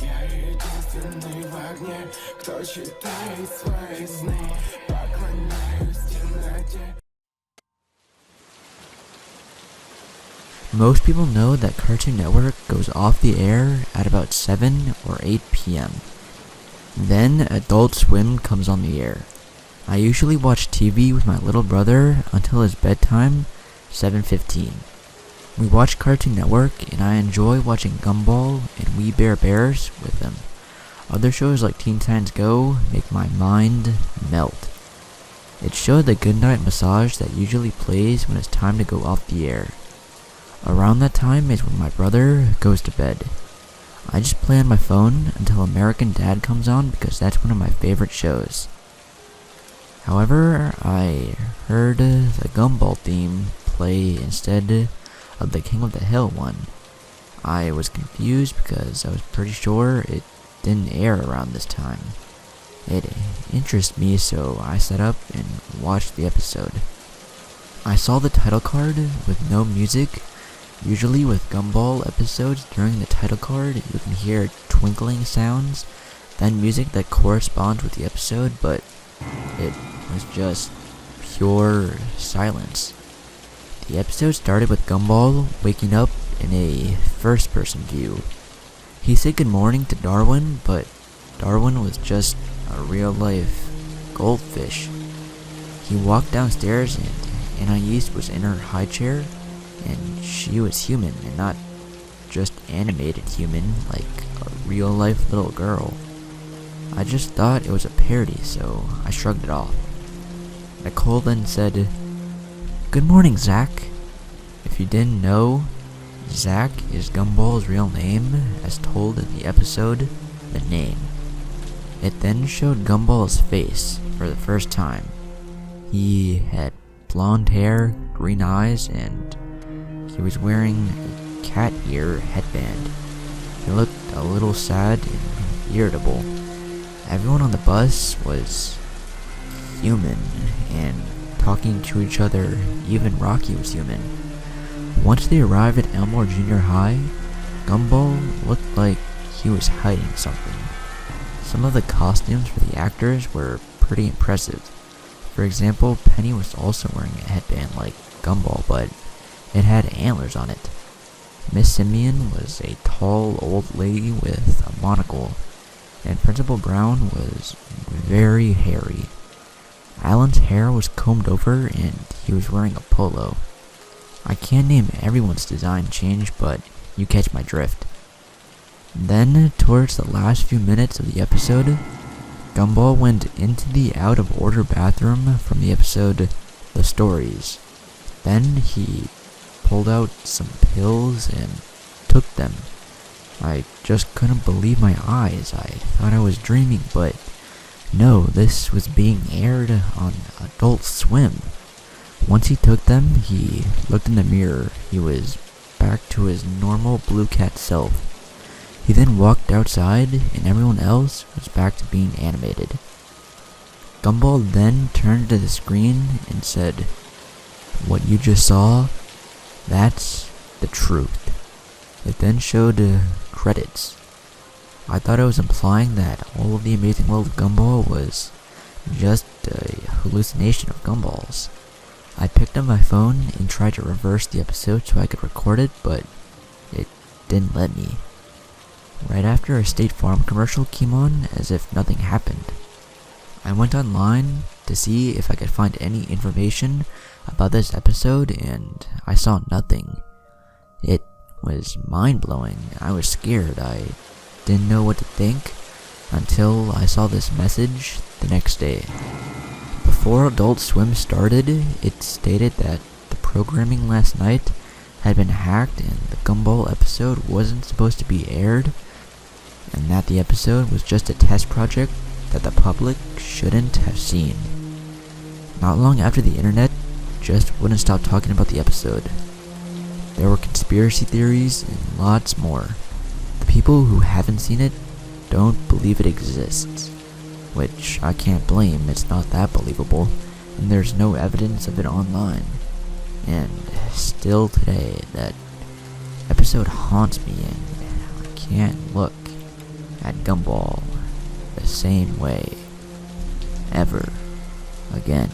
Я единственный в огне, кто читает свои сны. Поклоняюсь темноте. Most people know that Cartoon Network goes off the air at about 7 or 8 p.m. Then Adult Swim comes on the air. I usually watch TV with my little brother until his bedtime, 7:15. We watch Cartoon Network and I enjoy watching Gumball and We Bare Bears with him. Other shows like Teen Titans Go make my mind melt. It showed the Goodnight Massage that usually plays when it's time to go off the air. Around that time is when my brother goes to bed. I just play on my phone until American Dad comes on because that's one of my favorite shows. However, I heard the Gumball theme play instead of the King of the Hill one. I was confused because I was pretty sure it didn't air around this time. It interested me, so I sat up and watched the episode. I saw the title card with no music. Usually with Gumball episodes, during the title card you can hear twinkling sounds, then music that corresponds with the episode, but it was just pure silence. The episode started with Gumball waking up in a first-person view. He said good morning to Darwin, but Darwin was just a real-life goldfish. He walked downstairs and Anais was in her high chair, and she was human and not just animated human like a real-life little girl. I just thought it was a parody, so I shrugged it off. Nicole then said, "Good morning, Zach." If you didn't know, Zach is Gumball's real name, as told in the episode, The Name. It then showed Gumball's face for the first time. He had blonde hair, green eyes, and he was wearing a cat ear headband. He looked a little sad and irritable. Everyone on the bus was human and talking to each other. Even Rocky was human. Once they arrived at Elmore Junior High, Gumball looked like he was hiding something. Some of the costumes for the actors were pretty impressive. For example, Penny was also wearing a headband like Gumball, but it had antlers on it. Miss Simeon was a tall old lady with a monocle, and Principal Brown was very hairy. Alan's hair was combed over and he was wearing a polo. I can't name everyone's design change, but you catch my drift. Then, towards the last few minutes of the episode, Gumball went into the out-of-order bathroom from the episode The Stories. Then he pulled out some pills and took them. I just couldn't believe my eyes. I thought I was dreaming, but no, this was being aired on Adult Swim. Once he took them, he looked in the mirror. He was back to his normal blue cat self. He then walked outside, and everyone else was back to being animated. Gumball then turned to the screen and said, "What you just saw, that's the truth." It then showed credits. I thought it was implying that all of the Amazing World of Gumball was just a hallucination of Gumballs. I picked up my phone and tried to reverse the episode so I could record it, but it didn't let me. Right after a State Farm commercial came on, as if nothing happened. I went online to see if I could find any information about this episode, and I saw nothing. It was mind-blowing. I was scared. I didn't know what to think until I saw this message the next day. Before Adult Swim started, it stated that the programming last night had been hacked and the Gumball episode wasn't supposed to be aired, and that the episode was just a test project that the public shouldn't have seen. Not long after, the internet just wouldn't stop talking about the episode. There were conspiracy theories and lots more. The people who haven't seen it don't believe it exists, which I can't blame. It's not that believable, and there's no evidence of it online. And still today, that episode haunts me, and I can't look at Gumball the same way ever again.